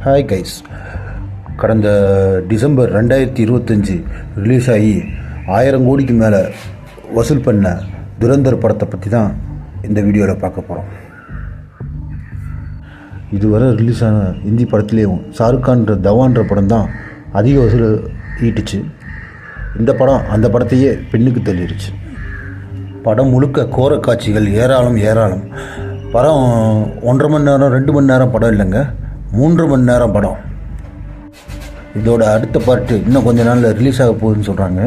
Hi guys. கடந்த December 2025 release ஆகி 1000 கோடிக்கு மேலே வசூல் பண்ண துரந்தர் படத்தை பற்றி தான் இந்த வீடியோவில் பார்க்க போகிறோம். இதுவரை ரிலீஸ் ஆன ஹிந்தி படத்துலேயும் ஷாருக்கான்ற தவான்ற படம் தான் அதிக வசூல் ஈட்டுச்சு. இந்த படம் அந்த படத்தையே பெண்ணுக்கு தள்ளிடுச்சு. படம் முழுக்க கோர காட்சிகள் ஏராளம். படம் 1.5 மணி நேரம் 2 மணி நேரம் படம் இல்லைங்க, 3 மணி நேரம் படம். இதோட அடுத்த பார்ட்டு இன்னும் கொஞ்ச நாளில் ரிலீஸ் ஆக போகுதுன்னு சொல்கிறாங்க.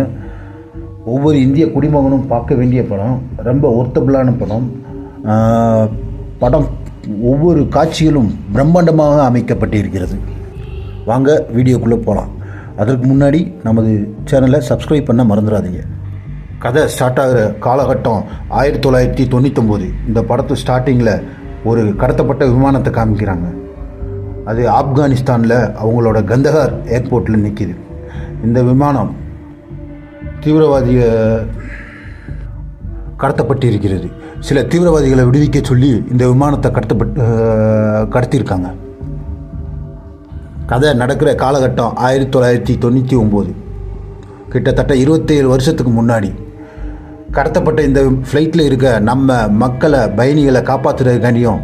ஒவ்வொரு இந்திய குடிமகனும் பார்க்க வேண்டிய படம், ரொம்ப ஒர்த்தபிளான படம். படம் ஒவ்வொரு காட்சிகளும் பிரம்மாண்டமாக அமைக்கப்பட்டிருக்கிறது. வாங்க வீடியோக்குள்ளே போகலாம். அதற்கு முன்னாடி நமது சேனலை சப்ஸ்கிரைப் பண்ண மறந்துடாதீங்க. கதை ஸ்டார்ட் ஆகிற காலகட்டம் 1999. இந்த படத்து ஸ்டார்டிங்கில் ஒரு கடத்தப்பட்ட விமானத்தை காமிக்கிறாங்க. அது ஆப்கானிஸ்தானில் அவங்களோட கந்தஹார் ஏர்போர்ட்டில் நிற்கிது. இந்த விமானம் தீவிரவாதிக கடத்தப்பட்டிருக்கிறது. சில தீவிரவாதிகளை விடுவிக்க சொல்லி இந்த விமானத்தை கடத்தியிருக்காங்க. கதை நடக்கிற காலகட்டம் 1999, கிட்டத்தட்ட 27 வருஷத்துக்கு முன்னாடி. கடத்தப்பட்ட இந்த ஃப்ளைட்டில் இருக்க நம்ம மக்களை, பயணிகளை காப்பாற்றுறதுக்காண்டியும்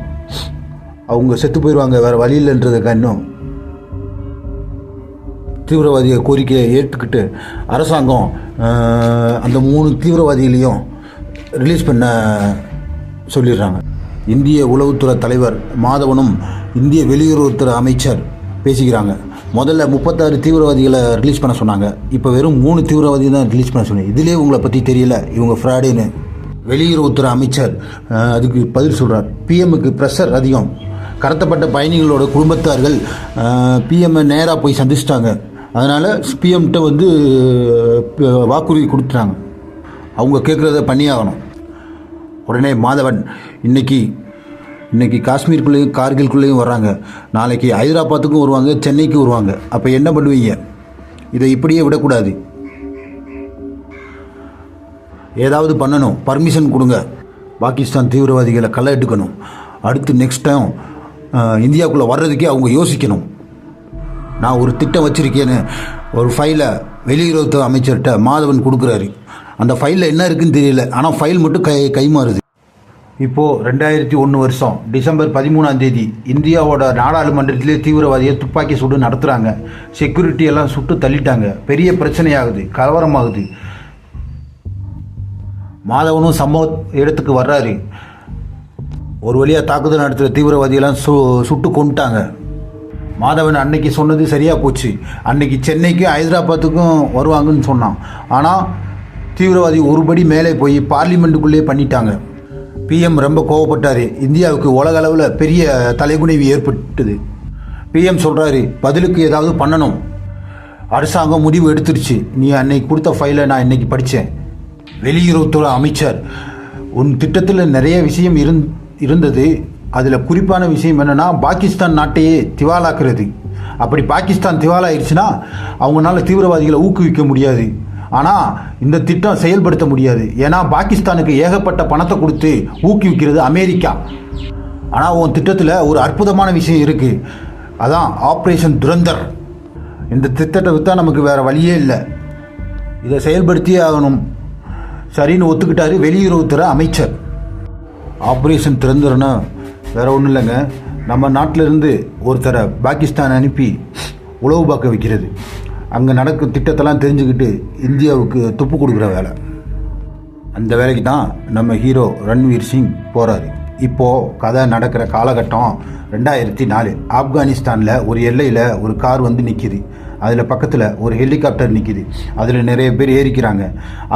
அவங்க செத்து போயிடுவாங்க வேறு வழி இல்லைன்றதுக்காண்டியும் தீவிரவாதிய கோரிக்கையை ஏற்றுக்கிட்டு அரசாங்கம் அந்த 3 தீவிரவாதிகளையும் ரிலீஸ் பண்ண சொல்லிடுறாங்க. இந்திய உளவுத்துறை தலைவர் மாதவனும் இந்திய வெளியுறவுத்துறை அமைச்சர் பேசிக்கிறாங்க. முதல்ல 36 தீவிரவாதிகளை ரிலீஸ் பண்ண சொன்னாங்க. இப்போ வெறும் 3 தீவிரவாதிகள் தான் ரிலீஸ் பண்ண சொன்னாங்க. இதிலே உங்களை பற்றி தெரியல, இவங்க ஃப்ராடுன்னு வெளியுறவுத்துறை அமைச்சர் அதுக்கு பதில் சொல்கிறார். பிஎம்முக்கு ப்ரெஷர் அதிகம். கடத்தப்பட்ட பயணிகளோட குடும்பத்தார்கள் பிஎம்ஐ நேராக போய் சந்திச்சிட்டாங்க. அதனால் பிஎம்கிட்ட வாக்குறுதி கொடுத்துட்டாங்க, அவங்க கேட்குறத பண்ணியாகணும். உடனே மாதவன் இன்னைக்கு காஷ்மீருக்குள்ளேயும் கார்கில்குள்ளேயும் வர்றாங்க, நாளைக்கு ஹைதராபாத்துக்கும் வருவாங்க, சென்னைக்கு வருவாங்க. அப்போ என்ன பண்ணுவீங்க? இதை இப்படியே விடக்கூடாது, ஏதாவது பண்ணணும், பர்மிஷன் கொடுங்க, பாகிஸ்தான் தீவிரவாதிகளை களை எடுக்கணும். அடுத்து நெக்ஸ்ட் டைம் இந்தியாவுக்குள்ளே வர்றதுக்கே அவங்க யோசிக்கணும். நான் ஒரு திட்டம் வச்சுருக்கேன்னு ஒரு ஃபைலை வெளியுறவுத்துறை அமைச்சர்கிட்ட மாதவன் கொடுக்குறாரு. அந்த ஃபைலில் என்ன இருக்குதுன்னு தெரியல, ஆனால் ஃபைல் மட்டும் கைமாறுது. இப்போது 2001 வருஷம் டிசம்பர் 13ஆம் தேதி இந்தியாவோட நாடாளுமன்றத்திலே தீவிரவாதியை துப்பாக்கி சுட்டு நடத்துகிறாங்க. செக்யூரிட்டி எல்லாம் சுட்டு தள்ளிட்டாங்க. பெரிய பிரச்சனையாகுது, கலவரமாகுது. மாதவனும் சம்பவ இடத்துக்கு வர்றாரு. ஒரு வழியாக தாக்குதல் நடத்துகிற தீவிரவாதியெல்லாம் சுட்டு கொண்டுட்டாங்க. மாதவன் அன்னைக்கு சொன்னது சரியாக போச்சு. அன்னைக்கு சென்னைக்கும் ஹைதராபாத்துக்கும் வருவாங்கன்னு சொன்னான். ஆனால் தீவிரவாதி ஒருபடி மேலே போய் பார்லிமெண்ட்டுக்குள்ளே பண்ணிட்டாங்க. பிஎம் ரொம்ப கோவப்பட்டார். இந்தியாவுக்கு உலக அளவில் பெரிய தலைகுனிவு ஏற்பட்டது. பிஎம் சொல்கிறாரு, பதிலுக்கு ஏதாவது பண்ணணும். அரசாங்கம் முடிவு எடுத்துருச்சு. நீ அன்னைக்கு கொடுத்த ஃபைலை நான் இன்னைக்கு படித்தேன். வெளியுறவுத்துறை அமைச்சர், உன் திட்டத்தில் நிறைய விஷயம் இருந்தது. அதில் குறிப்பான விஷயம் என்னென்னா, பாகிஸ்தான் நாட்டையே திவாலாக்குறது. அப்படி பாகிஸ்தான் திவாலாயிருச்சுன்னா அவங்களால தீவிரவாதிகளை ஊக்குவிக்க முடியாது. ஆனால் இந்த திட்டம் செயல்படுத்த முடியாது. ஏன்னா பாகிஸ்தானுக்கு ஏகப்பட்ட பணத்தை கொடுத்து ஊக்குவிக்கிறது அமெரிக்கா. ஆனால் உன் திட்டத்தில் ஒரு அற்புதமான விஷயம் இருக்குது, அதான் ஆப்ரேஷன் துரந்தர். இந்த திட்டத்தை விற்றா நமக்கு வேறு வழியே இல்லை, இதை செயல்படுத்தியே ஆகணும். சரின்னு ஒத்துக்கிட்டாரு வெளியுறவுத்துறை அமைச்சர். ஆப்ரேஷன் துரந்தர்னா வேறு ஒன்றும் இல்லைங்க, நம்ம நாட்டிலிருந்து ஒருத்தரை பாகிஸ்தான் அனுப்பி உளவு பார்க்க வைக்கிறது. அங்கே நடக்கும் திட்டத்தெல்லாம் தெரிஞ்சுக்கிட்டு இந்தியாவுக்கு துப்பு கொடுக்குற வேலை. அந்த வேலைக்கு தான் நம்ம ஹீரோ ரன்வீர் சிங் போகிறாரு. இப்போது கதை நடக்கிற காலகட்டம் 2004. ஆப்கானிஸ்தானில் ஒரு எல்லையில் ஒரு கார் நிற்கிது. அதில் பக்கத்தில் ஒரு ஹெலிகாப்டர் நிற்கிது. அதில் நிறைய பேர் ஏறிக்கிறாங்க.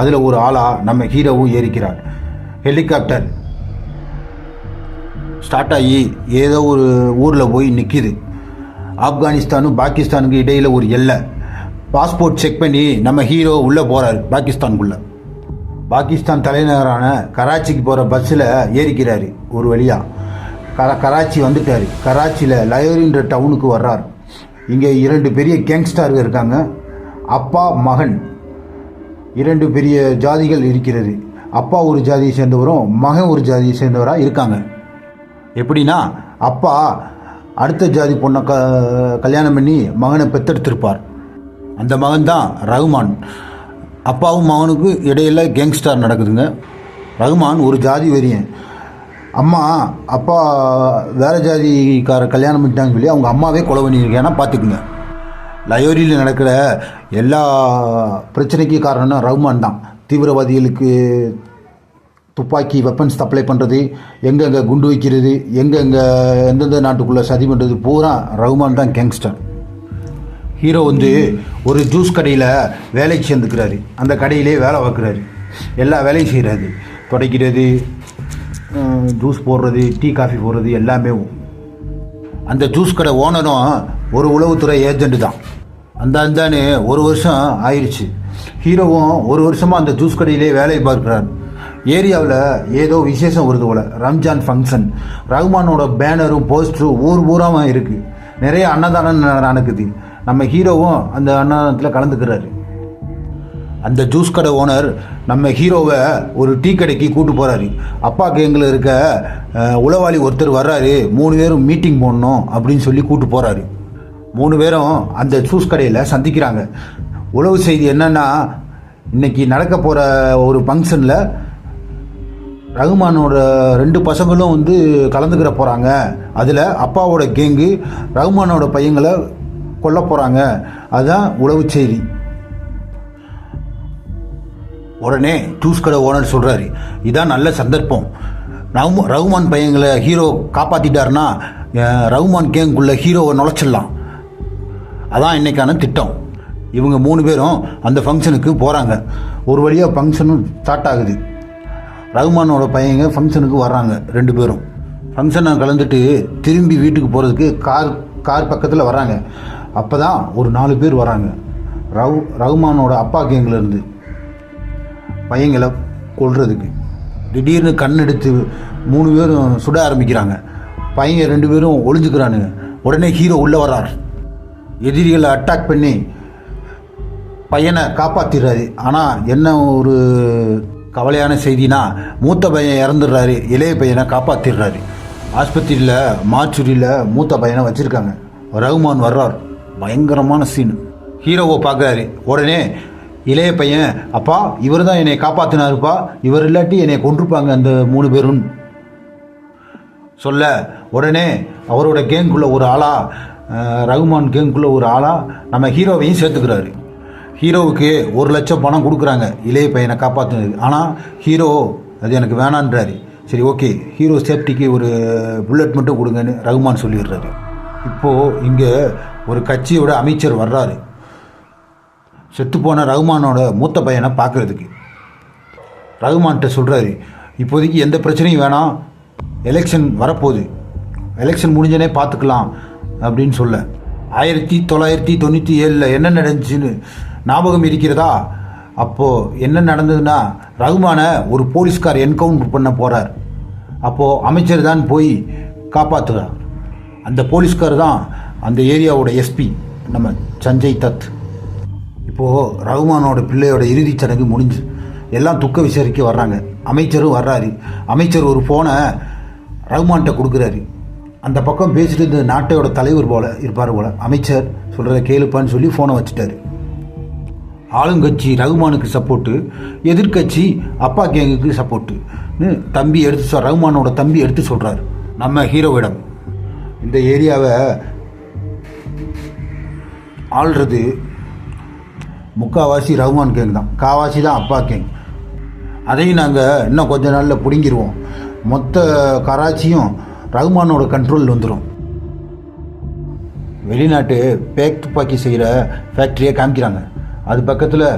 அதில் ஒரு ஆளாக நம்ம ஹீரோவும் ஏறிக்கிறார். ஹெலிகாப்டர் ஸ்டார்ட் ஆகி ஏதோ ஒரு ஊரில் போய் நிற்கிது. ஆப்கானிஸ்தானும் பாகிஸ்தானுக்கு இடையில் ஒரு எல்லை. பாஸ்போர்ட் செக் பண்ணி நம்ம ஹீரோ உள்ளே போகிறார் பாகிஸ்தானுக்குள்ளே. பாகிஸ்தான் தலைநகரான கராச்சிக்கு போகிற பஸ்ஸில் ஏறிக்கிறாரு. ஒரு வழியாக கராச்சி வந்துட்டார். கராச்சியில் லயோரின்ற டவுனுக்கு வர்றார். இங்கே 2 பெரிய கேங்ஸ்டர்கள் இருக்காங்க. அப்பா மகன் 2 பெரிய ஜாதிகள் இருக்கிறது. அப்பா ஒரு ஜாதியை சேர்ந்தவரும் மகன் ஒரு ஜாதியை சேர்ந்தவராக இருக்காங்க. எப்படின்னா, அப்பா அடுத்த ஜாதி பொண்ணை கல்யாணம் பண்ணி மகனை பெற்றெடுத்திருப்பார். அந்த மகன் தான் ரகுமான். அப்பாவும் மகனுக்கு இடையில கேங்ஸ்டார் நடக்குதுங்க. ரகுமான் ஒரு ஜாதி வெறியன். அப்பா வேறு ஜாதிக்கார கல்யாணம் பண்ணிட்டாங்கன்னு சொல்லி அவங்க அம்மாவே கொலை பண்ணியிருக்கேன்னா பார்த்துக்குங்க. லயோரியில் நடக்கிற எல்லா பிரச்சனைக்கு காரணம்னா ரகுமான் தான். தீவிரவாதிகளுக்கு துப்பாக்கி வெப்பன்ஸ் சப்ளை பண்ணுறது, எங்கெங்கே குண்டு வைக்கிறது, எங்கெங்கே எந்தெந்த நாட்டுக்குள்ளே சதி பண்ணுறது பூரா ரகுமான் தான் கேங்ஸ்டர். ஹீரோ ஒரு ஜூஸ் கடையில் வேலைக்கு சேர்ந்துக்கிறாரு. அந்த கடையிலே வேலை பார்க்குறாரு. எல்லா வேலையும் செய்கிறாரு. துடைக்கிறது, ஜூஸ் போடுறது, டீ காஃபி போடுறது எல்லாமே. அந்த ஜூஸ் கடை ஓனரும் ஒரு உளவுத்துறை ஏஜெண்ட்டு தான். அந்தானே ஒரு வருஷம் ஆயிடுச்சு. ஹீரோவும் ஒரு வருஷமாக அந்த ஜூஸ் கடையிலே வேலையை பார்க்குறாரு. ஏரியாவில் ஏதோ விசேஷம் வருது போல், ரம்ஜான் ஃபங்க்ஷன். ரகுமானோட பேனரும் போஸ்டரும் ஊர் பூராமல் இருக்குது. நிறைய அன்னதானம் நடக்குது. நம்ம ஹீரோவும் அந்த அன்னதானத்தில் கலந்துக்கிறாரு. அந்த ஜூஸ் கடை ஓனர் நம்ம ஹீரோவை ஒரு டீ கடைக்கு கூட்டு போகிறாரு. அப்பா கேங்கில் இருக்க உளவாளி ஒருத்தர் வர்றாரு, 3 பேரும் மீட்டிங் போடணும் அப்படின்னு சொல்லி கூட்டு போகிறாரு. 3 பேரும் அந்த ஜூஸ் கடையில் சந்திக்கிறாங்க. உளவு செய்தி என்னன்னா, இன்னைக்கு நடக்க போகிற ஒரு ஃபங்க்ஷனில் ரகுமானோட 2 பசங்களும் கலந்துக்கிற போகிறாங்க. அதில் அப்பாவோட கேங்கு ரகுமானோட பையங்களை கொல்ல போகிறாங்க. அதுதான் உளவு செய்தி. உடனே ஜூஸ் கடை ஓனர் சொல்கிறாரு, இதான் நல்ல சந்தர்ப்பம். ரகுமான் பையங்களை ஹீரோ காப்பாற்றிட்டாருன்னா ரகுமான் கேங்குள்ளே ஹீரோவை நுழைச்சிடலாம். அதான் இன்றைக்கான திட்டம். இவங்க 3 பேரும் அந்த ஃபங்க்ஷனுக்கு போகிறாங்க. ஒரு வழியாக ஃபங்க்ஷனும் ஸ்டார்ட் ஆகுது. ரகுமானோட பையங்க ஃபங்க்ஷனுக்கு வர்றாங்க. 2 பேரும் ஃபங்க்ஷனை கலந்துட்டு திரும்பி வீட்டுக்கு போகிறதுக்கு கார் பக்கத்தில் வர்றாங்க. அப்போ தான் ஒரு 4 பேர் வராங்க. ரகுமானோட அப்பா கேங்கிலேருந்து பையங்களை கொல்றதுக்கு. திடீர்னு கண் எடுத்து 3 பேரும் சுட ஆரம்பிக்கிறாங்க. பையங்க 2 பேரும் ஒளிஞ்சுக்கிறானுங்க. உடனே ஹீரோ உள்ளே வர்றார். எதிரிகளை அட்டாக் பண்ணி பையனை காப்பாற்றிடுறாரு. ஆனால் என்ன ஒரு கவலையான செய்தினா, மூத்த பையன் இறந்துடுறாரு. இளைய பையனை காப்பாற்றிடுறாரு. ஆஸ்பத்திரியில் மார்ச்சுரியில் மூத்த பையனை வச்சுருக்காங்க. ரகுமான் வர்றார். பயங்கரமான சீன். ஹீரோவை பார்க்குறாரு. உடனே இளைய பையன், அப்பா இவர் தான் என்னை காப்பாற்றினாருப்பா, இவர் இல்லாட்டி என்னை கொண்டிருப்பாங்க அந்த 3 பேரும் சொல்ல, உடனே அவரோட கேங்குள்ளே ஒரு ரகுமான் கேங்குள்ளே ஒரு நம்ம ஹீரோவையும் சேர்த்துக்கிறாரு. ஹீரோவுக்கு 1 லட்சம் பணம் கொடுக்குறாங்க இளைய பையனை காப்பாற்றினது. ஆனால் ஹீரோ அது எனக்கு வேணான்றாரு. சரி ஓகே, ஹீரோ சேஃப்டிக்கு ஒரு புல்லட் மட்டும் கொடுங்கன்னு ரகுமான் சொல்லிடுறாரு. இப்போது இங்கே ஒரு கட்சியோட அமைச்சர் வர்றாரு, செத்துப்போன ரகுமானோட மூத்த பையனை பார்க்குறதுக்கு. ரகுமான்கிட்ட சொல்கிறாரு, இப்போதைக்கு எந்த பிரச்சனையும் வேணாம், எலெக்ஷன் வரப்போகுது, எலெக்ஷன் முடிஞ்சனே பார்த்துக்கலாம் அப்படின்னு சொல்ல. 1997 என்ன நடந்துச்சுன்னு ஞாபகம் இருக்கிறதா? அப்போது என்ன நடந்ததுன்னா, ரகுமானை ஒரு போலீஸ்கார் என்கவுண்டர் பண்ண போகிறார். அப்போது அமைச்சர் தான் போய் காப்பாற்றுறார். அந்த போலீஸ்கார் தான் அந்த ஏரியாவோட எஸ்பி நம்ம சஞ்சய் தத். இப்போது ரகுமானோட பிள்ளையோட இறுதிச் சடங்கு முடிஞ்சு எல்லாம் துக்க விசாரிக்க வர்றாங்க. அமைச்சரும் வர்றாரு. அமைச்சர் ஒரு ஃபோனை ரகுமான்கிட்ட கொடுக்குறாரு. அந்த பக்கம் பேசிட்டு இந்த நாட்டையோட தலைவர் போல் இருப்பார் போல். அமைச்சர் சொல்கிறத கேளுப்பான்னு சொல்லி ஃபோனை வச்சுட்டாரு. ஆளுங்கட்சி ரகுமானுக்கு சப்போர்ட்டு, எதிர்கட்சி அப்பா கேங்குக்கு சப்போர்ட்டுன்னு ரகுமானோட தம்பி எடுத்து சொல்கிறார் நம்ம ஹீரோவிடம். இந்த ஏரியாவை ஆள்றது முக்கால்வாசி ரகுமான் கேங் தான், காவாசி தான் அப்பா கேங். அதையும் நாங்கள் இன்னும் கொஞ்ச நாளில் பிடுங்கிடுவோம். மொத்த கராச்சியும் ரகுமானோட கண்ட்ரோல் வந்துடும். வெளிநாட்டு பேக் துப்பாக்கி செய்கிற ஃபேக்ட்ரியை காமிக்கிறாங்க. அது பக்கத்தில்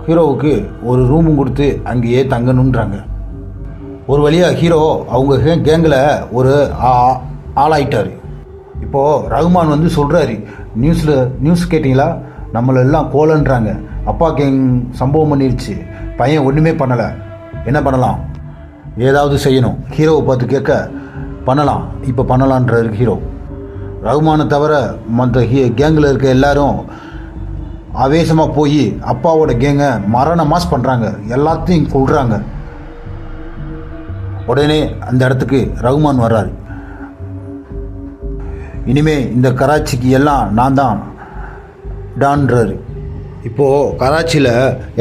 ஹீரோவுக்கு ஒரு ரூமும் கொடுத்து அங்கேயே தங்கணுன்றாங்க. ஒரு வழியாக ஹீரோ அவங்க கேங்கில் ஒரு ஆளாயிட்டார். இப்போது ரகுமான் சொல்கிறாரு, நியூஸ் கேட்டிங்களா, நம்மளெல்லாம் கோலன்றாங்க, அப்பா கேங் சம்பவம் பண்ணிருச்சு, பையன் ஒன்றுமே பண்ணலை, என்ன பண்ணலாம், ஏதாவது செய்யணும். ஹீரோவை பார்த்து கேட்க, பண்ணலாம், இப்போ பண்ணலான்றாரு ஹீரோ. ரகுமானை தவிர மற்ற கேங்கில் இருக்க எல்லாரும் ஆவேசமாக போய் அப்பாவோட கேங்கை மரண மாஸ் பண்ணுறாங்க, எல்லாத்தையும் கொள்றாங்க. உடனே அந்த இடத்துக்கு ரகுமான் வர்றாரு. இனிமே இந்த கராச்சிக்கு எல்லாம் நான் தான் டான்றாரு. இப்போது கராச்சியில்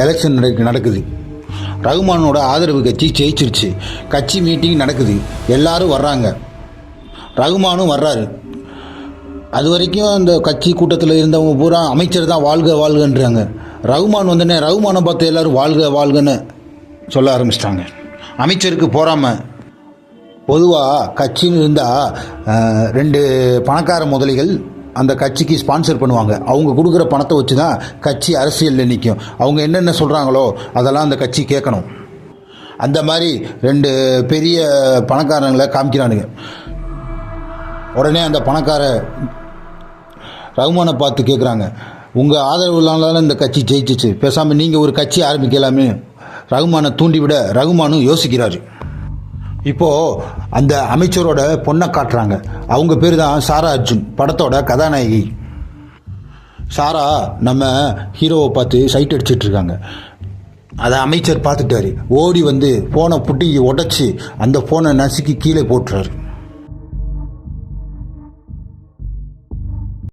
எலெக்ஷன் நடக்குது. ரகுமானோட ஆதரவு கட்சி ஜெயிச்சிருச்சு. கட்சி மீட்டிங் நடக்குது. எல்லாரும் வர்றாங்க. ரகுமானும் வர்றாரு. அது வரைக்கும் அந்த கட்சி கூட்டத்தில் இருந்தவங்க பூரா அமைச்சர் தான் வாழ்க வாழ்கன்றாங்க. ரகுமான் வந்தோடனே ரகுமானை பார்த்து எல்லோரும் வாழ்க வாழ்கன்னு சொல்ல ஆரம்பிச்சிட்டாங்க. அமைச்சருக்கு போகாமல் பொதுவாக கட்சின்னு இருந்தால் 2 பணக்கார முதலிகள் அந்த கட்சிக்கு ஸ்பான்சர் பண்ணுவாங்க. அவங்க கொடுக்குற பணத்தை வச்சு தான் கட்சி அரசியலில் நிற்கும். அவங்க என்னென்ன சொல்கிறாங்களோ அதெல்லாம் அந்த கட்சி கேட்கணும். அந்த மாதிரி 2 பெரிய பணக்காரங்களை காமிக்கிறானுங்க. உடனே அந்த பணக்கார ரகுமானை பார்த்து கேட்குறாங்க, உங்கள் ஆதரவு இல்லாமல் இந்த கட்சி ஜெயிச்சிச்சு, பேசாமல் நீங்கள் ஒரு கட்சி ஆரம்பிக்கலாமே. ரகுமானை தூண்டிவிட ரகுமானும் யோசிக்கிறாரு. இப்போது அந்த அமைச்சரோட பொண்ணை காட்டுறாங்க. அவங்க பேர் தான் சாரா அர்ஜுன், படத்தோட கதாநாயகி. சாரா நம்ம ஹீரோவை பார்த்து சைட் அடிச்சிட்ருக்காங்க. அதை அமைச்சர் பார்த்துட்டாரு. ஓடி வந்து ஃபோனை புட்டி உடச்சி அந்த ஃபோனை நசுக்கி கீழே போட்டுறாரு.